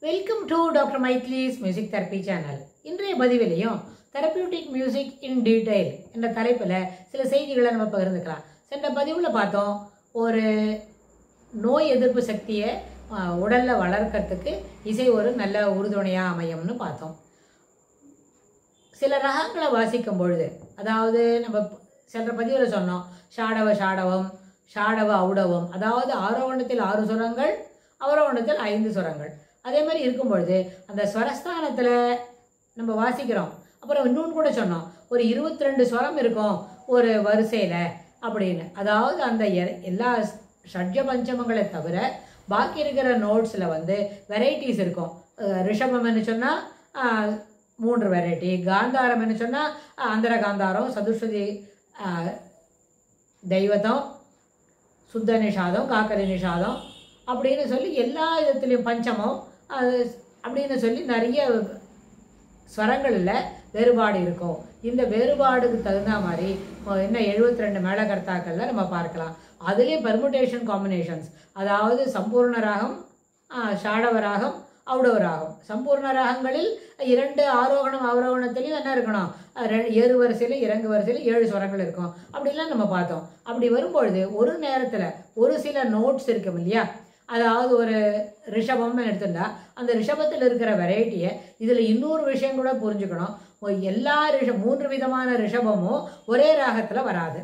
Welcome to doctor Maithili's music therapy channel. இன்றைய பதிவிலையும் therapeutic music in detail என்ற தலைப்பில் சில செய்திகளை நம்ம பகிர்ந்துக்கலாம். சென்ற பதிவில் பார்த்தோம், ஒரு நோய் எதிர்ப்பு சக்தியை உடலில் வளர்க்கறதுக்கு இசை ஒரு நல்ல உறுதுணையாக அமையும்னு பார்த்தோம். சில ரகங்களை வாசிக்கும் பொழுது, அதாவது நம்ம சென்ற பதிவில் சொன்னோம், ஷாடவம், ஷாடவ ஔடவம், அதாவது ஆரோகணத்தில் 6 சுரங்கள், அவரோகணத்தில் 5 சுரங்கள். அதே மாதிரி இருக்கும் பொழுது அந்த ஸ்வரஸ்தானத்தில் நம்ம வாசிக்கிறோம். அப்புறம் இன்னொன்று கூட சொன்னோம், ஒரு 22 ஸ்வரம் இருக்கும் ஒரு வரிசையில் அப்படின்னு. அதாவது அந்த எல்லா ஷட்ஜ பஞ்சமங்களை தவிர பாக்கி இருக்கிற நோட்ஸில் வெரைட்டிஸ் இருக்கும். ரிஷபம்னு சொன்னால் 3 வெரைட்டி, காந்தாரம்னு சொன்னால் அந்தர காந்தாரம், சதுஸ்ருதி தெய்வதம், சுத்த நிஷாதம், காக்கரி நிஷாதம் அப்படின்னு சொல்லி எல்லா விதத்துலேயும் பஞ்சமம் அப்படின்னு சொல்லி நிறைய ஸ்வரங்களில் வேறுபாடு இருக்கும். இந்த வேறுபாடுக்கு தகுந்த மாதிரி என்ன 72 மேளகர்த்தாக்களில் நம்ம பார்க்கலாம். அதுலேயே பெர்முடேஷன் காம்பினேஷன்ஸ், அதாவது சம்பூர்ண ராகம், ஷாடவ ராகம், ஔடவ ராகம். சம்பூர்ண ராகங்களில் 2 ஆரோகணம் அவரோகணத்துலேயும் என்ன இருக்கணும், ஏறு வரிசையில் இறங்கு வரிசையில் 7 ஸ்வரங்கள் இருக்கும். அப்படிலாம் நம்ம பார்த்தோம். அப்படி வரும்பொழுது ஒரு நேரத்தில் ஒரு சில நோட்ஸ் இருக்கும் இல்லையா, அதாவது ஒரு ரிஷபம்னு எடுத்துட்டா அந்த ரிஷபத்தில் இருக்கிற வெரைட்டியை இதில் இன்னொரு விஷயம் கூட புரிஞ்சுக்கணும். எல்லா 3 விதமான ரிஷபமும் ஒரே ராகத்தில் வராது.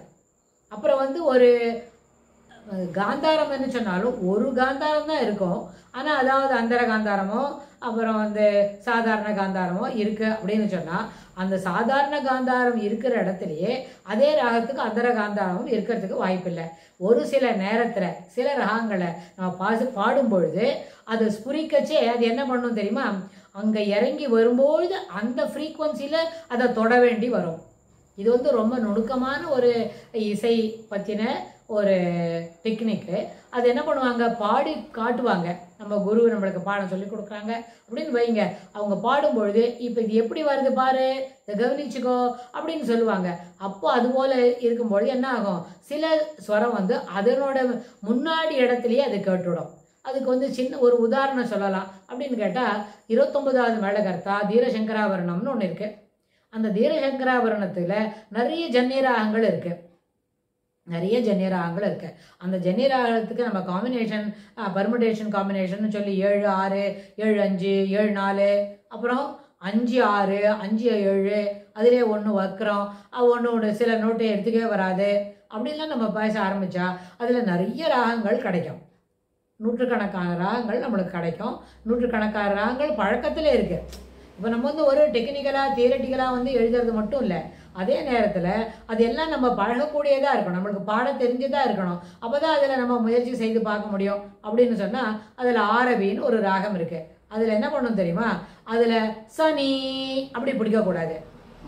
அப்புறம் ஒரு காந்தாரம்னு சொன்னாலும் ஒரு காந்தாரம் தான் இருக்கும். ஆனால் அதாவது அந்தர காந்தாரமோ அப்புறம் சாதாரண காந்தாரமோ இருக்குது அப்படின்னு சொன்னால், அந்த சாதாரண காந்தாரம் இருக்கிற இடத்துலையே அதே ராகத்துக்கு அந்தர காந்தாரமும் இருக்கிறதுக்கு வாய்ப்பில்லை. ஒரு சில நேரத்தில் சில ராகங்களை நம்ம பாடும் பொழுது அது ஸ்புரிக்கச்சே அது என்ன பண்ணணும் தெரியுமா, அங்கே இறங்கி வரும்பொழுது அந்த ஃப்ரீக்குவன்சியில் அதை தொட வேண்டி வரும். இது ரொம்ப நுணுக்கமான ஒரு இசை பற்றின ஒரு டெக்னிக்கு. அது என்ன பண்ணுவாங்க, பாடி காட்டுவாங்க. நம்ம குரு நம்மளுக்கு பாடம் சொல்லி கொடுக்குறாங்க அப்படின்னு வைங்க. அவங்க பாடும்பொழுது இப்போ இது எப்படி வருது பாரு, இதை கவனிச்சுக்கோ அப்படின்னு சொல்லுவாங்க. அப்போ அதுபோல் இருக்கும்பொழுது என்ன ஆகும், சில ஸ்வரம் அதனோட முன்னாடி இடத்துலையே அது கேட்டுவிடும். அதுக்கு சின்ன ஒரு உதாரணம் சொல்லலாம். அப்படின்னு கேட்டால் 29வது மேளகர்த்தா தீரசங்கராபரணம்னு ஒன்று இருக்குது. அந்த தீரசங்கராபரணத்தில் நிறைய ஜன்னியராகங்கள் இருக்குது. அந்த ஜன்னியராகத்துக்கு நம்ம காம்பினேஷன் பர்முடேஷன் காம்பினேஷன் சொல்லி 7-6, 7-5, 7-4, அப்புறம் 5-6, 5-7, அதிலே 1 வக்ரம், ஒன்று சில நோட்டை எடுத்துக்கவே வராது. அப்படின்லாம் நம்ம பேச ஆரம்பித்தா அதில் நிறைய ராகங்கள் கிடைக்கும். நூற்றுக்கணக்கான ராகங்கள் நம்மளுக்கு கிடைக்கும். நூற்றுக்கணக்கான ராகங்கள் பழக்கத்திலே இருக்குது. இப்போ நம்ம ஒரு டெக்னிக்கலாக தியரட்டிக்கலாக எழுதுறது மட்டும் இல்லை, அதே நேரத்தில் அது எல்லாம் நம்ம பழகக்கூடியதாக இருக்கணும், நம்மளுக்கு பாட தெரிஞ்சதாக இருக்கணும். அப்போ தான் அதில் நம்ம முயற்சி செய்து பார்க்க முடியும். அப்படின்னு சொன்னால் அதில் ஆரபின்னு ஒரு ராகம் இருக்குது. அதில் என்ன பண்ணணும் தெரியுமா, அதில் சனி அப்படி பிடிக்கக்கூடாது,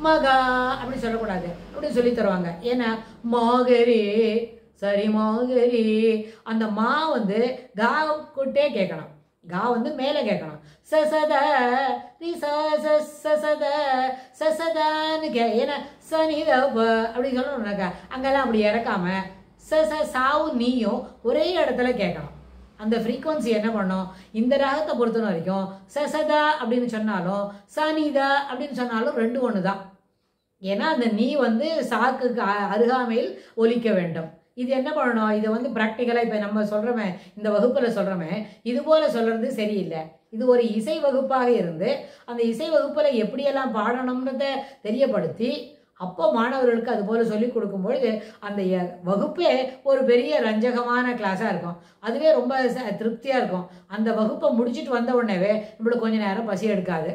மகா அப்படி சொல்லக்கூடாது அப்படின்னு சொல்லி தருவாங்க. ஏன்னா மோகரி சரி மோகரி, அந்த மா கா கூட்டே கேட்கணும், கா மேலே கேட்கணும். சசத சசத சசதான்னு ஏன்னா சனித அப்படி சொல்லணும்னாக்கா அங்கெல்லாம் அப்படி இறக்காம சாவும் நீயும் ஒரே இடத்துல கேட்கணும். அந்த ஃப்ரீக்குவன்சி என்ன பண்ணும், இந்த ராகத்தை பொறுத்த வரைக்கும் சசதா அப்படின்னு சொன்னாலும் சனிதா அப்படின்னு சொன்னாலும் 2 ஒன்று தான். ஏன்னா அந்த நீ சாக்குக்கு அருகாமையில் ஒலிக்க வேண்டும். இது என்ன பண்ணணும், இதை ப்ராக்டிக்கலாக இப்போ நம்ம சொல்கிறோமே, இந்த வகுப்பில் சொல்கிறோமே, இது போல் சொல்கிறது சரியில்லை. இது ஒரு இசை வகுப்பாக இருந்து அந்த இசை வகுப்பில் எப்படியெல்லாம் பாடணும்ன்றத தெரியப்படுத்தி அப்போ மாணவர்களுக்கு அது போல் சொல்லி கொடுக்கும்பொழுது அந்த வகுப்பே ஒரு பெரிய ரஞ்சகமான கிளாஸாக இருக்கும். அதுவே ரொம்ப திருப்தியாக இருக்கும். அந்த வகுப்பை முடிச்சுட்டு வந்த உடனேவே நம்மளுக்கு கொஞ்சம் நேரம் பசி எடுக்காது.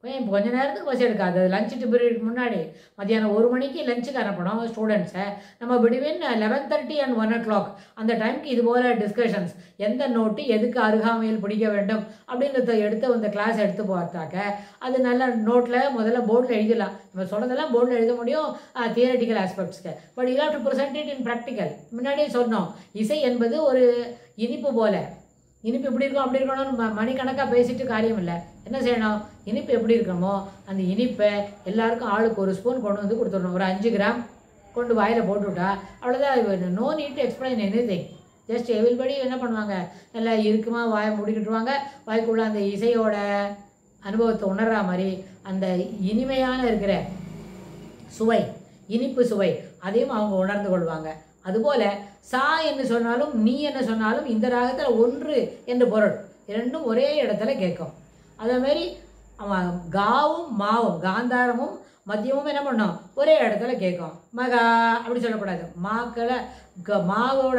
கொஞ்ச நேரத்துக்கு பசி எடுக்காது. லஞ்ச் பீரியட் முன்னாடி மத்தியானம் 1 மணிக்கு லஞ்சுக்கு அனுப்பணும் ஸ்டூடெண்ட்ஸை. நம்ம பிட்வீன் 11:30 and 1 o'clock அந்த டைமுக்கு இது போல் டிஸ்கஷன்ஸ், எந்த நோட்டு எதுக்கு அருகாமையில் பிடிக்க வேண்டும் அப்படின்றத எடுத்து அந்த கிளாஸ் எடுத்து பார்த்தாக்க அது நல்ல நோட்டில் முதல்ல போர்டில் எழுதலாம். நம்ம சொன்னதெல்லாம் போர்டில் எழுத முடியும் தியரட்டிக்கல் ஆஸ்பெக்ட்ஸ்க்கு. But you have to present it in practical. முன்னாடியே சொன்னோம், இசை என்பது ஒரு இனிப்பு போல. இனிப்பு எப்படி இருக்கும் அப்படி இருக்கணும்னு மணிக்கணக்காக பேசிட்டு காரியம் இல்லை. என்ன செய்யணும், இனிப்பு எப்படி இருக்கணுமோ அந்த இனிப்பை எல்லாருக்கும் ஆளுக்கு 1 ஸ்பூன் கொண்டு கொடுத்துடணும். ஒரு 5 கிராம் கொண்டு வாயில் போட்டுவிட்டா அவ்வளோதான். No need to explain anything. Just everybody என்ன பண்ணுவாங்க, நல்லா இருக்குமா வாயை மூடிக்கிட்டுருவாங்க. வாய்க்குள்ள அந்த இசையோட அனுபவத்தை உணர்ற மாதிரி அந்த இனிமையான இருக்கிற சுவை, இனிப்பு சுவை, அதையும் அவங்க உணர்ந்து கொள்வாங்க. அதுபோல சா என்று சொன்னாலும் நீ என்ன சொன்னாலும் இந்த ராகத்தில் ஒன்று என்று பொருள், இரண்டும் ஒரே இடத்துல கேட்கும். அதே மாதிரி அவன் காவும் மாவும் காந்தாரமும் மத்தியமும் என்ன பண்ணும், ஒரே இடத்துல கேட்கும். மகா அப்படி சொல்லக்கூடாது. மாக்களை மாவோட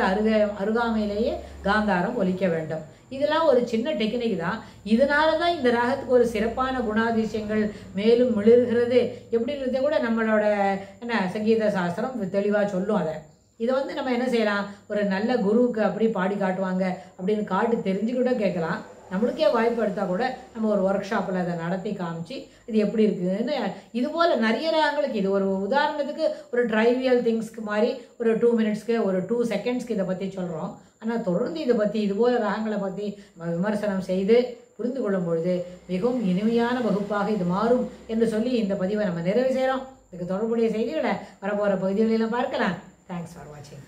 அருகாமையிலேயே காந்தாரம் ஒலிக்க வேண்டும். இதெல்லாம் ஒரு சின்ன டெக்னிக் தான். இதனால தான் இந்த ராகத்துக்கு ஒரு சிறப்பான குணாதிசயங்கள் மேலும் மிளர்கிறது எப்படின்றத கூட நம்மளோட என்ன சங்கீத சாஸ்திரம் தெளிவாக சொல்லும். அதை இதை நம்ம என்ன செய்யலாம், ஒரு நல்ல குருவுக்கு அப்படி பாடி காட்டுவாங்க அப்படின்னு காட்டு தெரிஞ்சுக்கிட்ட கேட்கலாம். நம்மளுக்கே வாய்ப்பு எடுத்தால் கூட நம்ம ஒரு ஒர்க் ஷாப்பில் அதை நடத்தி காமிச்சு இது எப்படி இருக்குதுன்னு, இது போல் நிறைய ராகங்களுக்கு இது ஒரு உதாரணத்துக்கு ஒரு ட்ரைவியல் திங்ஸ்க்கு மாதிரி ஒரு 2 மினிட்ஸ்க்கு ஒரு 2 செகண்ட்ஸ்க்கு இதை பற்றி சொல்கிறோம். ஆனால் தொடர்ந்து இதை பற்றி இதுபோல் ராகங்களை பற்றி விமர்சனம் செய்து புரிந்து கொள்ளும் பொழுது மிகவும் இனிமையான வகுப்பாக இது மாறும் என்று சொல்லி இந்த பதிவை நம்ம நிறைவு செய்கிறோம். இதுக்கு தொடர்புடைய செய்திகளை வரப்போகிற பகுதிகளெல்லாம் பார்க்கலாம். தேங்க்ஸ் ஃபார் வாட்சிங்.